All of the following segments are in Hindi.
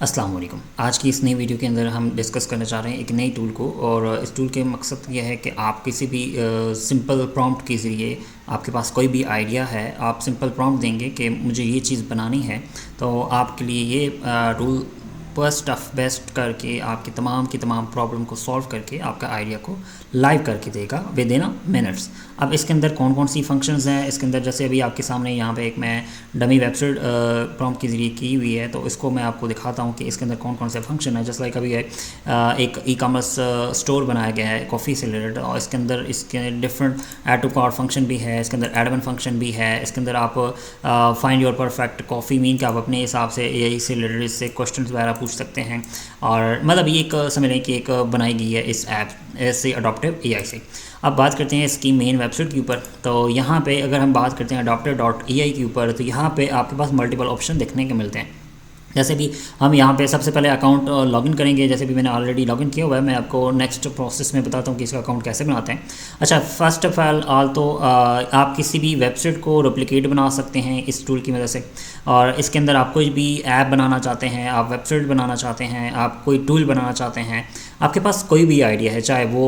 अस्सलाम वालेकुम। आज की इस नई वीडियो के अंदर हम डिस्कस करना चाह रहे हैं एक नई टूल को, और इस टूल के मकसद यह है कि आप किसी भी सिंपल प्रॉम्प्ट के ज़रिए, आपके पास कोई भी आइडिया है, आप सिंपल प्रॉम्प्ट देंगे कि मुझे ये चीज़ बनानी है, तो आपके लिए ये टूल फर्स्ट ऑफ बेस्ट करके आपकी तमाम प्रॉब्लम को सॉल्व करके आपका आइडिया को लाइव करके देगा विद इन मिनट्स। अब इसके अंदर कौन कौन सी फंक्शंस हैं इसके अंदर, जैसे अभी आपके सामने यहाँ पे एक मैं डमी वेबसाइट प्रॉम्प्ट के ज़रिए की हुई है, तो इसको मैं आपको दिखाता हूँ कि इसके अंदर कौन कौन से फंक्शन है। जस्ट लाइक अभी है एक ई कॉमर्स स्टोर बनाया गया है कॉफ़ी से रिलेटेड, और इसके अंदर इसके different add to cart function भी है, इसके अंदर एडवन फंक्शन भी है। इसके अंदर आप find your perfect coffee mean कि आप अपने हिसाब से एआई से रिलेटेड इससे क्वेश्चन वगैरह पूछ सकते हैं, और मतलब ये एक समझ लें कि एक बनाई गई है इस ऐप से अडॉप्टिव एआई से। अब बात करते हैं इसकी मेन वेबसाइट के ऊपर। तो यहाँ पे अगर हम बात करते हैं adoptive.ai के ऊपर, तो यहाँ पे आपके पास मल्टीपल ऑप्शन देखने को मिलते हैं। जैसे भी हम यहाँ पे सबसे पहले अकाउंट लॉगिन करेंगे, जैसे भी मैंने ऑलरेडी लॉगिन किया हुआ है, मैं आपको नेक्स्ट प्रोसेस में बताता हूँ कि इसका अकाउंट कैसे बनाते हैं। अच्छा, फर्स्ट ऑफ ऑल तो आप किसी भी वेबसाइट को रेप्लिकेट बना सकते हैं इस टूल की मदद से, और इसके अंदर आप कोई भी ऐप बनाना चाहते हैं, आप वेबसाइट बनाना चाहते हैं, आप कोई टूल बनाना चाहते हैं, आपके पास कोई भी आइडिया है, चाहे वो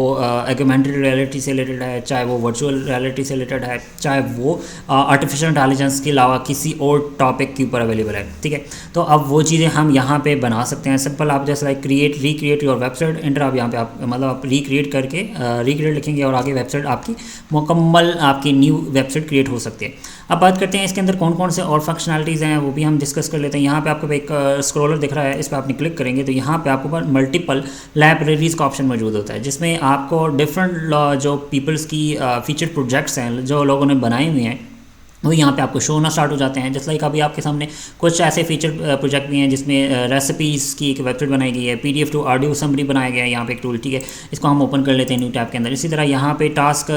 एगमेंटेड रियलिटी से रिलेटेड है, चाहे वो वर्चुअल रियलिटी से रिलेटेड है, चाहे वो आर्टिफिशियल इंटेलिजेंस के अलावा किसी और टॉपिक के ऊपर अवेलेबल है, ठीक है। तो अब वो चीज़ें हम यहाँ पे बना सकते हैं। सिंपल आप जैसे like recreate your website inter, आप यहाँ पे आप मतलब आप रिक्रिएट करके रिक्रिएट लिखेंगे और आगे वेबसाइट आपकी मुकम्मल आपकी न्यू वेबसाइट क्रिएट हो सकती है। अब बात करते हैं इसके अंदर कौन कौन से और फंक्शनलिटीज़ हैं, वो भी हम डिस्कस कर लेते हैं। यहाँ पे आपको एक स्क्रॉलर दिख रहा है, इस पर आपने क्लिक करेंगे तो यहाँ पे आपको पर मल्टीपल लाइब्रेरीज़ का ऑप्शन मौजूद होता है, जिसमें आपको डिफरेंट जो पीपल्स की फीचर प्रोजेक्ट्स हैं जो लोगों ने बनाए हुए हैं, वो यहाँ पे आपको शो होना स्टार्ट हो जाते हैं। जस्ट लाइक अभी आपके सामने कुछ ऐसे फीचर प्रोजेक्ट भी हैं जिसमें रेसिपीज़ की एक वेबसाइट बनाई गई है, PDF टू ऑडियो समरी बनाया गया है यहाँ पे एक टूल, ठीक है। इसको हम ओपन कर लेते हैं न्यू टैब के अंदर। इसी तरह यहाँ पे टास्क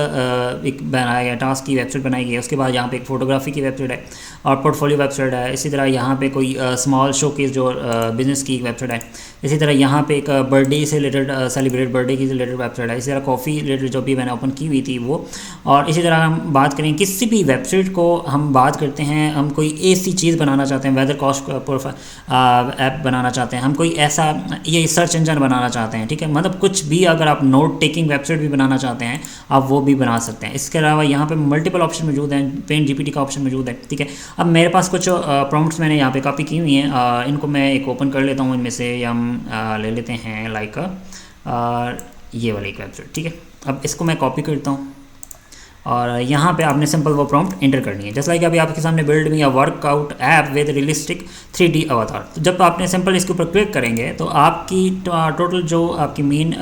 एक बनाया गया, टास्क की वेबसाइट बनाई गई है। उसके बाद यहाँ पे एक फोटोग्राफी की वेबसाइट है और पोर्टफोलियो वेबसाइट है। इसी तरह यहाँ पे कोई स्मॉल शो केस जो बिजनेस की एक वेबसाइट है। इसी तरह यहाँ पे एक बर्थडे से रिलेटेड सेलिब्रेट बर्थडे की रिलेटेड वेबसाइट है। इसी तरह कॉफ़ी रिलेटेड जो भी मैंने ओपन की हुई थी वो। और इसी तरह हम बात करें किसी भी वेबसाइट को हम बात करते हैं, हम कोई ऐसी चीज़ बनाना चाहते हैं, वेदर कॉस्ट ऐप बनाना चाहते हैं, हम कोई ऐसा ये सर्च इंजन बनाना चाहते हैं, ठीक है। मतलब कुछ भी अगर आप नोट टेकिंग वेबसाइट भी बनाना चाहते हैं आप वो भी बना सकते हैं। इसके अलावा यहाँ पे मल्टीपल ऑप्शन मौजूद हैं, पेंट GPT का ऑप्शन मौजूद है, ठीक है। अब मेरे पास कुछ प्रॉम्प्ट्स मैंने यहाँ पे कॉपी की हुई हैं, इनको मैं एक ओपन कर लेता हूँ। इनमें से हम ले लेते हैं लाइक ये वाली एक वेबसाइट, ठीक है। अब इसको मैं कॉपी करता हूँ और यहाँ पे आपने सिंपल वो प्रॉम्प्ट एंटर करनी है। जैसे लाइक अभी आपके सामने build me a workout app with realistic 3D अवतार। तो जब आपने सिंपल इसके ऊपर क्लिक करेंगे तो आपकी टोटल जो आपकी मेन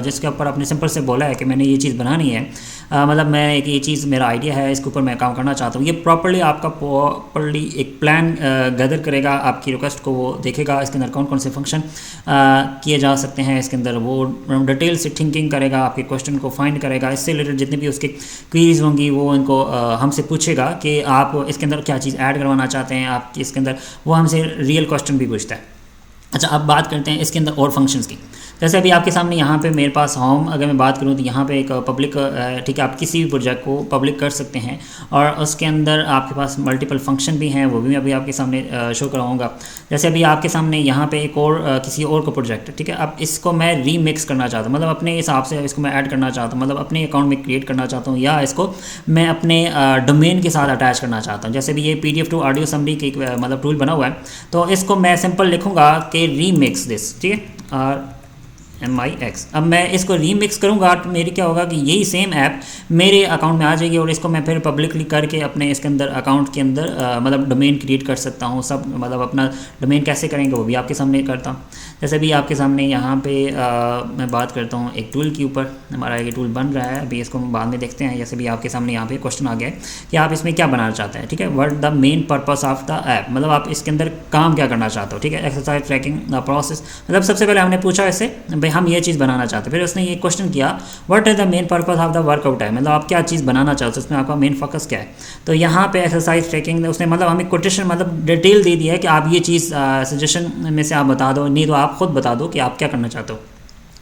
जिसके ऊपर आपने सिंपल से बोला है कि मैंने ये चीज़ बनानी है, मतलब मैं एक ये चीज़ मेरा आइडिया है, इसके ऊपर मैं काम करना चाहता हूँ, ये प्रॉपर्ली आपका प्रॉपर्ली एक प्लान गैदर करेगा, आपकी रिक्वेस्ट को वो देखेगा, इसके अंदर कौन कौन से फंक्शन किए जा सकते हैं, इसके अंदर वो डिटेल से थिंकिंग करेगा, आपके क्वेश्चन को फाइंड करेगा, इससे रिलेटेड जितने भी उसके क्वीरीज होंगी वो इनको हमसे पूछेगा कि आप इसके अंदर क्या चीज़ ऐड करवाना चाहते हैं, आप इसके अंदर वो हमसे रियल क्वेश्चन भी पूछता है। अच्छा, अब बात करते हैं इसके अंदर और फंक्शंस की। जैसे अभी आपके सामने यहाँ पे मेरे पास होम अगर मैं बात करूँ तो यहाँ पे एक पब्लिक, ठीक है, आप किसी भी प्रोजेक्ट को पब्लिक कर सकते हैं और उसके अंदर आपके पास मल्टीपल फंक्शन भी हैं, वो भी मैं अभी आपके सामने शो कराऊंगा। जैसे अभी आपके सामने यहाँ पे एक और किसी और का प्रोजेक्ट, ठीक है। अब इसको मैं रीमिक्स करना चाहता हूँ, मतलब अपने हिसाब से इसको मैं ऐड करना चाहता हूँ, मतलब अपने अकाउंट में क्रिएट करना चाहता हूँ, या इसको मैं अपने डोमेन के साथ अटैच करना चाहता हूँ। जैसे भी ये PDF टू ऑडियो समरी की मतलब टूल बना हुआ है, तो इसको मैं सिंपल लिखूँगा कि रीमिक्स दिस, ठीक है, और MIX। अब मैं इसको रीमिक्स करूँगा तो मेरी क्या होगा कि यही सेम ऐप मेरे अकाउंट में आ जाएगी और इसको मैं फिर पब्लिकली करके अपने इसके अंदर अकाउंट के अंदर मतलब डोमेन क्रिएट कर सकता हूँ। सब मतलब अपना डोमेन कैसे करेंगे वो भी आपके सामने करता हूँ। जैसे भी आपके सामने यहाँ पे मैं बात करता हूँ एक टूल के ऊपर, हमारा ये टूल बन रहा है, अभी इसको हम बाद में देखते हैं। जैसे भी आपके सामने यहाँ पे क्वेश्चन आ गया है कि आप इसमें क्या बनाना चाहते हैं, ठीक है। What the main purpose of the app, मतलब आप इसके अंदर काम क्या करना चाहते हो, ठीक है। एक्सरसाइज ट्रैकिंग प्रोसेस, मतलब सबसे पहले हमने पूछा इससे भाई हम ये चीज़ बनाना चाहते हैं, फिर उसने ये क्वेश्चन किया what is the main purpose of the workout है, मतलब आप क्या चीज़ बनाना चाहते हो, उसमें आपका मेन फोकस क्या है। तो यहाँ पे एक्सरसाइज ट्रैकिंग उसने मतलब हमें कोटेशन मतलब डिटेल दे दिया है कि आप ये चीज़ सजेशन में से आप बता दो, नहीं तो आप खुद बता दो कि आप क्या करना चाहते हो।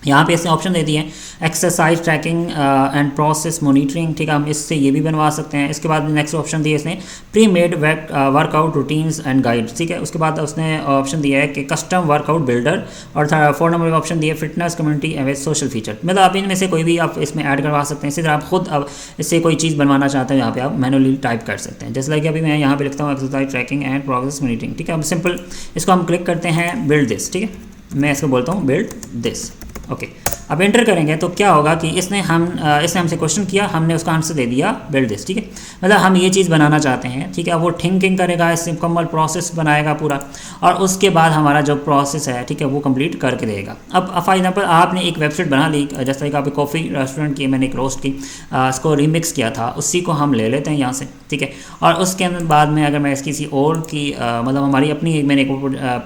यहाँ पे इसने ऑप्शन दे दिए हैं exercise tracking and process monitoring, ठीक है, हम इससे ये भी बनवा सकते हैं। इसके बाद नेक्स्ट ऑप्शन दिया इसने pre made workout routines and guides, ठीक है। उसके बाद उसने ऑप्शन दिया है कि कस्टम वर्कआउट बिल्डर, और 4 नंबर का ऑप्शन दिया fitness community and social feature. मतलब आप इनमें से कोई भी आप इसमें ऐड करवा सकते हैं। इसी तरह आप खुद अब इससे कोई चीज़ बनवाना चाहते हैं, यहाँ पे आप मैनुअली टाइप कर सकते हैं। जैसे लाइक अभी मैं यहाँ पे लिखता हूँ exercise tracking and progress monitoring, ठीक है। अब सिंपल इसको हम क्लिक करते हैं बिल्ड दिस, ठीक है, मैं इसको बोलता हूँ बिल्ड दिस, ओके। अब एंटर करेंगे तो क्या होगा कि इसने हमसे क्वेश्चन किया, हमने उसका आंसर दे दिया बिल्ड दिस, ठीक है। मतलब हम ये चीज़ बनाना चाहते हैं, ठीक है। वो थिंकिंग करेगा, इससे मुकम्मल प्रोसेस बनाएगा पूरा, और उसके बाद हमारा जो प्रोसेस है, ठीक है, वो कंप्लीट करके देगा। अब फॉर एग्जांपल आपने एक वेबसाइट बना ली, जैसे कि आप कॉफ़ी रेस्टोरेंट की, मैंने एक रोस्ट की, इसको रीमिक्स किया था, उसी को हम ले लेते हैं यहाँ से, ठीक है। और उसके बाद में अगर मैं किसी और की मतलब हमारी अपनी मैंने एक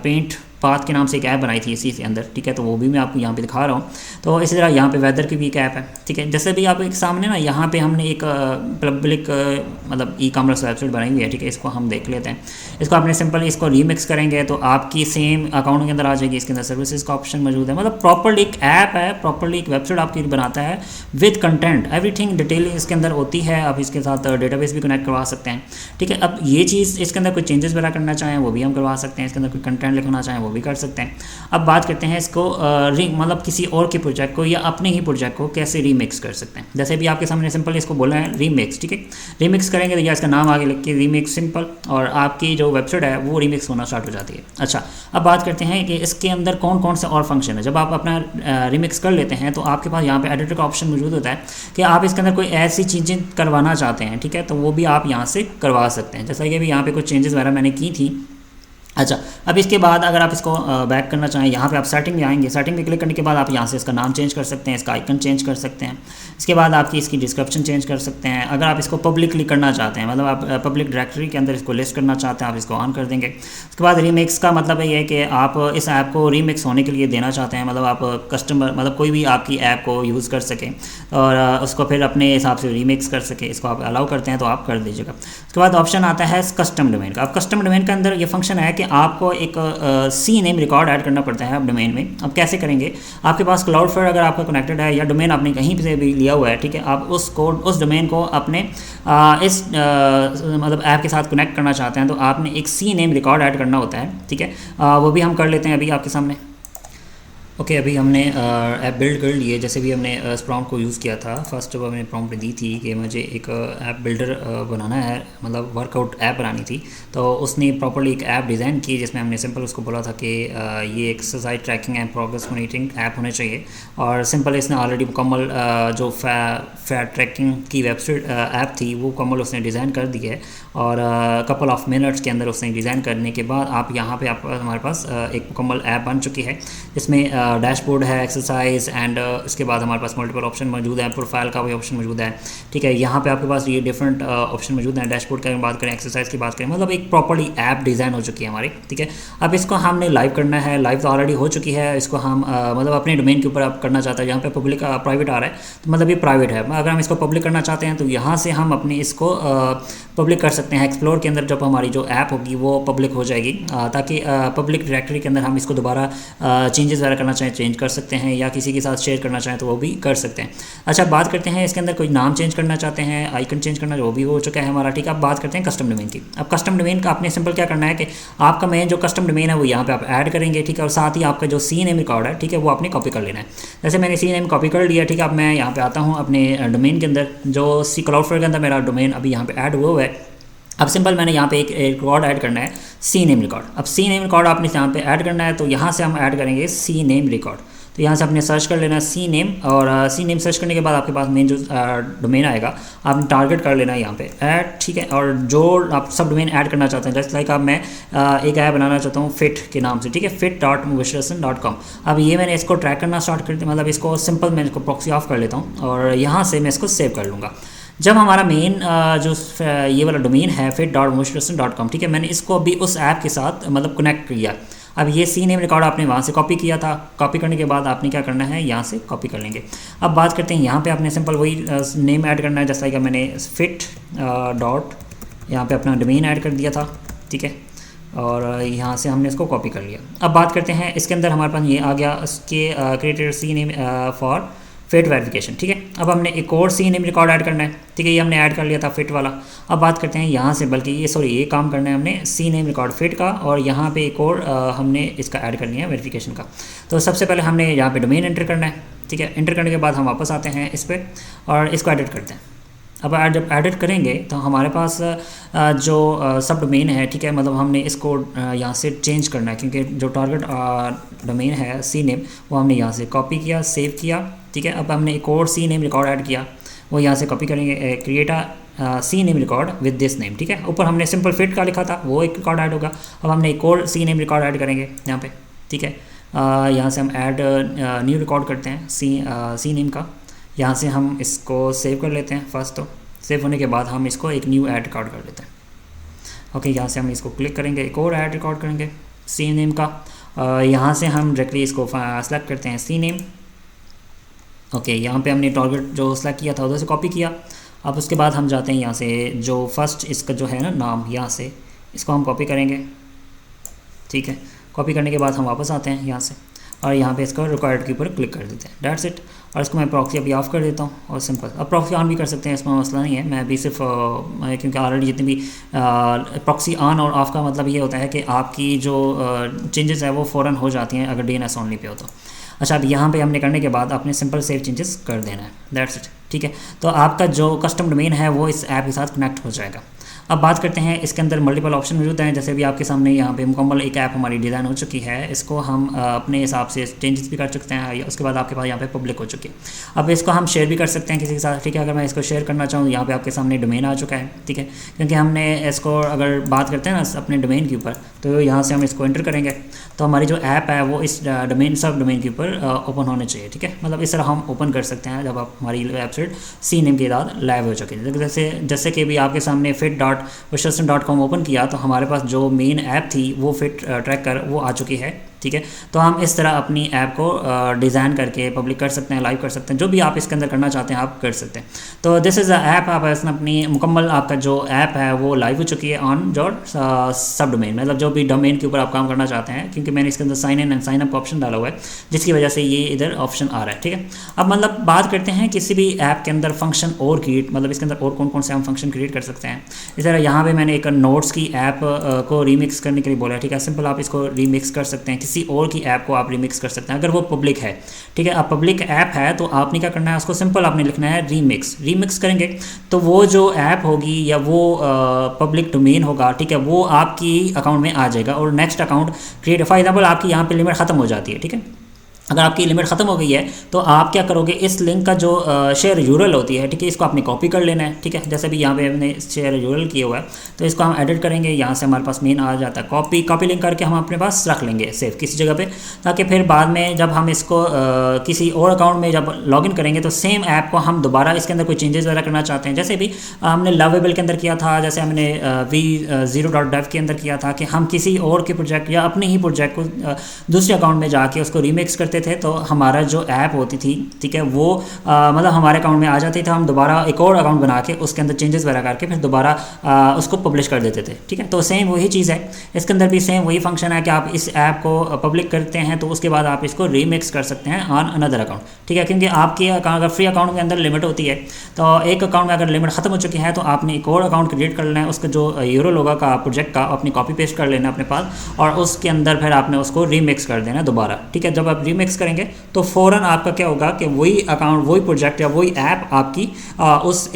पेंट पाथ के नाम से एक ऐप बनाई थी इसी के अंदर, ठीक है, तो वो भी मैं आपको यहाँ पे दिखा रहा हूँ। तो इसी तरह यहाँ पे वेदर की भी एक ऐप है, ठीक है। जैसे भी आप एक सामने ना यहाँ पे हमने एक पब्लिक मतलब ई कॉमर्स वेबसाइट बनाई हुई है, ठीक है। इसको हम देख लेते हैं। इसको आपने सिंपल इसको रीमिक्स करेंगे तो आपकी सेम अकाउंट के अंदर आ जाएगी। इसके अंदर सर्विसेज का ऑप्शन मौजूद है, मतलब प्रॉपरली एक ऐप है, प्रॉपरली एक वेबसाइट आपकी बनाता है विद कंटेंट, एवरीथिंग डिटेल इसके अंदर होती है। आप इसके साथ डेटाबेस भी कनेक्ट करवा सकते हैं, ठीक है। अब ये चीज़ इसके अंदर कोई चेंजेस वगैरह करना चाहें वो भी हम करवा सकते हैं, इसके अंदर कोई कंटेंट लिखना चाहें वो भी कर सकते हैं। अब बात करते हैं इसको मतलब किसी और के प्रोजेक्ट को या अपने ही प्रोजेक्ट को कैसे रीमिक्स कर सकते हैं। जैसे भी आपके सामने सिंपल इसको बोलना है रीमिक्स, ठीक है। रीमिक्स करेंगे तो या इसका नाम आगे लिख के रीमिक्स सिंपल, और आपकी जो वेबसाइट है वो रीमिक्स होना स्टार्ट हो जाती है। अच्छा, अब बात करते हैं कि इसके अंदर कौन कौन से और फंक्शन है। जब आप अपना रीमिक्स कर लेते हैं तो आपके पास यहाँ पे एडिटर का ऑप्शन मौजूद होता है कि आप इसके अंदर कोई ऐसी चीज़ें करवाना चाहते हैं, ठीक है, तो वो भी आप यहाँ से करवा सकते हैं। जैसा कि भी यहाँ पे कुछ चेंजेस वगैरह मैंने की थी। अच्छा, अब इसके बाद अगर आप इसको बैक करना चाहें, यहाँ पे आप सेटिंग में आएंगे, सेटिंग में क्लिक करने के बाद आप यहाँ से इसका नाम चेंज कर सकते हैं, इसका आइकन चेंज कर सकते हैं। इसके बाद आपकी इसकी डिस्क्रिप्शन चेंज कर सकते हैं। अगर आप इसको पब्लिकली करना चाहते हैं, मतलब आप पब्लिक डायरेक्टरी के अंदर इसको लिस्ट करना चाहते हैं, आप इसको ऑन कर देंगे। उसके बाद रीमिक्स का मतलब ये है कि आप इस ऐप को रीमिक्स होने के लिए देना चाहते हैं, मतलब आप कस्टमर मतलब कोई भी आपकी ऐप को यूज़ कर सके और उसको फिर अपने हिसाब से रीमिक्स कर सके, इसको आप अलाउ करते हैं तो आप कर दीजिएगा। उसके बाद ऑप्शन आता है कस्टम डोमेन का। अब कस्टम डोमेन के अंदर ये फंक्शन है कि आपको एक सी नेम रिकॉर्ड ऐड करना पड़ता है अब डोमेन में। अब कैसे करेंगे, आपके पास क्लाउडफ्लेयर अगर आपका कनेक्टेड है या डोमेन आपने कहीं से भी लिया हुआ है, ठीक है, आप उस डोमेन को अपने इस मतलब ऐप के साथ कनेक्ट करना चाहते हैं तो आपने एक सी नेम रिकॉर्ड ऐड करना होता है, ठीक है। वो भी हम कर लेते हैं अभी आपके सामने। ओके, अभी हमने ऐप बिल्ड कर लिए। जैसे भी हमने इस प्रॉम्प्ट को यूज़ किया था, फर्स्ट जब हमने प्रॉम्प्ट दी थी कि मुझे एक ऐप बिल्डर बनाना है, मतलब वर्कआउट ऐप बनानी थी, तो उसने प्रॉपर्ली एक ऐप डिज़ाइन की जिसमें हमने सिंपल उसको बोला था कि ये exercise tracking and progress monitoring app होने चाहिए। और सिंपल इसने ऑलरेडी मुकम्मल जो फैट ट्रैकिंग की वेबसाइट ऐप थी वो मुकम्मल उसने डिज़ाइन कर दी है, और कपल ऑफ मिनट्स के अंदर उसने डिज़ाइन करने के बाद आप यहाँ पे आप हमारे पास एक मुकम्मल ऐप बन चुकी है जिसमें डैशबोर्ड है, एक्सरसाइज एंड इसके बाद हमारे पास मल्टीपल ऑप्शन मौजूद है, प्रोफाइल का भी ऑप्शन मौजूद है, ठीक है। यहाँ पे आपके पास ये डिफरेंट ऑप्शन मौजूद हैं। डैशबोर्ड की बात करें, एक्सरसाइज की बात करें, मतलब एक प्रॉपर्ली ऐप डिज़ाइन हो चुकी है हमारी, ठीक है। अब इसको हमने लाइव करना है, लाइव तो ऑलरेडी हो चुकी है। इसको हम मतलब अपने डोमेन के ऊपर आप करना चाहते हैं। यहाँ पे पब्लिक प्राइवेट आ रहा है तो मतलब ये प्राइवेट है। अगर हम इसको पब्लिक करना चाहते हैं तो यहाँ से हम अपने इसको पब्लिक कर सकते हैं। एक्सप्लोर के अंदर जब हमारी जो ऐप होगी वो पब्लिक हो जाएगी, ताकि पब्लिक डायरेक्टरी के अंदर हम इसको दोबारा चेंजेस वगैरह करना चाहें चेंज कर सकते हैं, या किसी के साथ शेयर करना चाहें तो वो भी कर सकते हैं। अच्छा, बात करते हैं इसके अंदर कोई नाम चेंज करना चाहते हैं, आइकन चेंज करना, वो भी हो चुका है हमारा, ठीक है। अब बात करते हैं कस्टम डोमेन की। अब कस्टम डोमेन का आपने सिंपल क्या करना है कि आपका मेन जो कस्टम डोमेन है वो यहाँ पे आप ऐड करेंगे, ठीक है। और साथ ही आपका जो सी नेम रिकॉर्ड है, ठीक है, वो आपने कॉपी कर लेना है। जैसे मैंने सी नेम कॉपी कर लिया, ठीक है। अब मैं यहाँ पे आता हूँ अपने डोमेन के अंदर, जो सी क्लाउडफ्लेयर के अंदर मेरा डोमेन अभी यहाँ पे ऐड हुआ है। अब सिंपल मैंने यहाँ पे एक रिकॉर्ड ऐड करना है, सी नेम रिकॉर्ड। अब सी नेम रिकॉर्ड आपने यहाँ पे ऐड करना है, तो यहाँ से हम ऐड करेंगे सी नेम रिकॉर्ड। तो यहाँ से आपने सर्च कर लेना सी नेम, और सी नेम सर्च करने के बाद आपके पास मेन जो डोमेन आएगा आपने टारगेट कर लेना है यहाँ पे ऐड, ठीक है। और जो आप सब डोमेन ऐड करना चाहते हैं, जैसे लाइक अब मैं एक ऐप बनाना चाहता हूँ फिट के नाम से, ठीक है, fit.motivation.com। अब ये मैंने इसको ट्रैक करना स्टार्ट कर दिया, मतलब इसको सिंपल मैं इसको प्रॉक्सी ऑफ कर लेता हूँ और यहाँ से मैं इसको सेव कर लूँगा। जब हमारा मेन जो ये वाला डोमेन है fit.motivation.com, ठीक है, मैंने इसको अभी उस ऐप के साथ मतलब कनेक्ट किया। अब ये सी नेम रिकॉर्ड आपने वहाँ से कॉपी किया था, कॉपी करने के बाद आपने क्या करना है, यहाँ से कॉपी कर लेंगे। अब बात करते हैं यहाँ पे आपने सिंपल वही नेम ऐड करना है, जैसा कि मैंने फिट डॉट यहाँ पे अपना डोमेन ऐड कर दिया था, ठीक है। और यहाँ से हमने इसको कॉपी कर लिया। अब बात करते हैं इसके अंदर हमारे पास ये आ गया उसके created C name for fit verification, ठीक है। अब हमने एक और सी नेम रिकॉर्ड ऐड करना है, ठीक है, ये हमने ऐड कर लिया था फिट वाला। अब बात करते हैं यहाँ से, बल्कि ये काम करना है हमने सी नेम रिकॉर्ड फिट का, और यहाँ पे एक और हमने इसका ऐड कर लिया है वेरिफिकेशन का। तो सबसे पहले हमने यहाँ पे डोमेन एंटर करना है, ठीक है। एंटर करने के बाद हम वापस आते हैं इस पर और इसको एडिट करते हैं। अब जब एडिट करेंगे तो हमारे पास जो सब डोमेन है, ठीक है, मतलब हमने इसको यहाँ से चेंज करना है, क्योंकि जो टारगेट डोमेन है सी नेम वो हमने यहाँ से कॉपी किया, सेव किया, ठीक है। अब हमने एक और सी नेम रिकॉर्ड ऐड किया, वो यहाँ से कॉपी करेंगे, create C name record with this name, ठीक है। ऊपर हमने सिंपल फिट का लिखा था, वो एक रिकॉर्ड ऐड होगा। अब हमने एक और सी नेम रिकॉर्ड ऐड करेंगे यहाँ पे, ठीक है। यहाँ से हम ऐड न्यू रिकॉर्ड करते हैं सी नेम का। यहाँ से हम इसको सेव कर लेते हैं फर्स्ट, तो सेव होने के बाद हम इसको एक न्यू ऐड रिकॉर्ड कर लेते हैं। ओके, यहाँ से हम इसको क्लिक करेंगे, एक और ऐड रिकॉर्ड करेंगे सी नेम का। यहाँ से हम डायरेक्टली इसको सेलेक्ट करते हैं सी नेम। ओके, यहाँ पे हमने टारगेट जो सेलेक्ट किया था उधर से कॉपी किया। अब उसके बाद हम जाते हैं यहाँ से जो फर्स्ट इसका जो है ना नाम, यहाँ से इसको हम कॉपी करेंगे, ठीक है। कॉपी करने के बाद हम वापस आते हैं यहाँ से और यहाँ पे इसको रिक्वायर्ड के ऊपर क्लिक कर देते हैं, दैट्स इट। और इसको मैं प्रॉक्सी अभी ऑफ कर देता हूँ और सिंपल। अब प्रॉक्सी ऑन भी कर सकते हैं, इसमें मसला नहीं है। मैं अभी सिर्फ क्योंकि ऑलरेडी जितनी भी प्रॉक्सी ऑन और ऑफ का मतलब ये होता है कि आपकी जो चेंजेस है वो फ़ौरन हो जाती हैं अगर DNS ओनली पे हो तो। अच्छा, अब यहाँ पे हमने करने के बाद अपने सिंपल सेव चेंजेस कर देना है, दैट्स इट, ठीक है। तो आपका जो कस्टम डोमेन है वो इस ऐप के साथ कनेक्ट हो जाएगा। अब बात करते हैं इसके अंदर मल्टीपल ऑप्शन मौजूद हैं, जैसे भी आपके सामने यहाँ पे मुकम्मल एक ऐप हमारी डिज़ाइन हो चुकी है। इसको हम अपने हिसाब से चेंजेस भी कर सकते हैं। उसके बाद आपके पास यहाँ पे पब्लिक हो चुकी है। अब इसको हम शेयर भी कर सकते हैं किसी के साथ, ठीक है। अगर मैं इसको शेयर करना चाहूँ, यहाँ पे आपके सामने डोमेन आ चुका है, ठीक है। क्योंकि हमने इसको अगर बात करते हैं ना अपने डोमेन के ऊपर, तो यहाँ से हम इसको एंटर करेंगे तो हमारी जो ऐप है वो इस डोमेन सब डोमेन के ऊपर ओपन होने चाहिए, ठीक है। मतलब इस तरह हम ओपन कर सकते हैं जब आप हमारी वेबसाइट सी नेम के साथ लाइव हो चुकी है। जैसे कि भी आपके सामने fit.wishastan.com ओपन किया तो हमारे पास जो मेन ऐप थी वो फिट ट्रैकर वो आ चुकी है, ठीक है। तो हम इस तरह अपनी ऐप को डिज़ाइन करके पब्लिक कर सकते हैं, लाइव कर सकते हैं, जो भी आप इसके अंदर करना चाहते हैं आप कर सकते हैं। तो दिस इज़ अ ऐप। आप इसमें अपनी मुकम्मल आपका जो ऐप है वो लाइव हो चुकी है ऑन योर सब डोमेन, मतलब जो भी डोमेन के ऊपर आप काम करना चाहते हैं, क्योंकि मैंने इसके अंदर sign in and sign up का ऑप्शन डाला हुआ है, जिसकी वजह से ये इधर ऑप्शन आ रहा है, ठीक है। अब मतलब बात करते हैं किसी भी ऐप के अंदर फंक्शन और क्रिएट, मतलब इसके अंदर और कौन कौन से हम फंक्शन क्रिएट कर सकते हैं। इस तरह यहाँ पे मैंने एक नोट्स की ऐप को रीमिक्स करने के लिए बोला है, ठीक है। सिंपल आप इसको रीमिक्स कर सकते हैं, किसी और की ऐप को आप रिमिक्स कर सकते हैं अगर वो पब्लिक है, ठीक है। अब पब्लिक ऐप है तो आपने क्या करना है, उसको सिंपल आपने लिखना है रीमिक्स करेंगे तो वो जो ऐप होगी या वो पब्लिक डोमेन होगा, ठीक है, वो आपकी अकाउंट में आ जाएगा और next account create. For example आपकी यहाँ पे लिमिट ख़त्म हो जाती है, ठीक है। अगर आपकी लिमिट ख़त्म हो गई है तो आप क्या करोगे, इस लिंक का जो शेयर यूरल होती है, ठीक है, इसको आपने कॉपी कर लेना है, ठीक है। जैसे भी यहाँ पे हमने शेयर यूरल किया हुआ है तो इसको हम एडिट करेंगे, यहाँ से हमारे पास मेन आ जाता है, कॉपी लिंक करके हम अपने पास रख लेंगे सेव किसी जगह पे, ताकि फिर बाद में जब हम इसको किसी और अकाउंट में जब लॉगिन करेंगे तो सेम ऐप को हम दोबारा इसके अंदर कोई चेंजेस वगैरह करना चाहते हैं, जैसे भी हमने लवेबल के अंदर किया था, जैसे हमने v0.dev के अंदर किया था कि हम किसी और के प्रोजेक्ट या अपने ही प्रोजेक्ट को दूसरे अकाउंट में जाके उसको रीमिक्स करते थे तो हमारा जो ऐप होती थी, ठीक है, वो मतलब हमारे अकाउंट में आ जाती थी। हम दोबारा एक और अकाउंट बना के उसके अंदर चेंजेस वगैरह करके फिर दोबारा उसको पब्लिश कर देते थे, ठीक है। तो सेम वही चीज़ है, इसके अंदर भी सेम वही फंक्शन है कि आप इस ऐप को पब्लिक करते हैं तो उसके बाद आप इसको रीमिक्स कर सकते हैं ऑन अनदर अकाउंट, ठीक है। क्योंकि आपके अगर फ्री अकाउंट के अंदर लिमिट होती है तो एक अकाउंट में अगर लिमिट ख़त्म हो चुकी है तो आपने एक और अकाउंट क्रिएट कर लेना है, उसका जो यूरल होगा का प्रोजेक्ट का अपनी कॉपी पेस्ट कर लेना अपने पास और उसके अंदर फिर आपने उसको रीमिक्स कर देना दोबारा, ठीक है। जब आप रीमिक्स करेंगे तो फ़ौरन आपका क्या होगा कि वही अकाउंट, वही प्रोजेक्ट या वही ऐप आपकी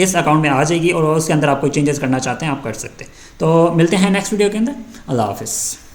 इस अकाउंट में आ जाएगी और उसके अंदर आप कोई चेंजेस करना चाहते हैं आप कर सकते हैं। तो मिलते हैं नेक्स्ट वीडियो के अंदर। अल्लाह हाफिज़।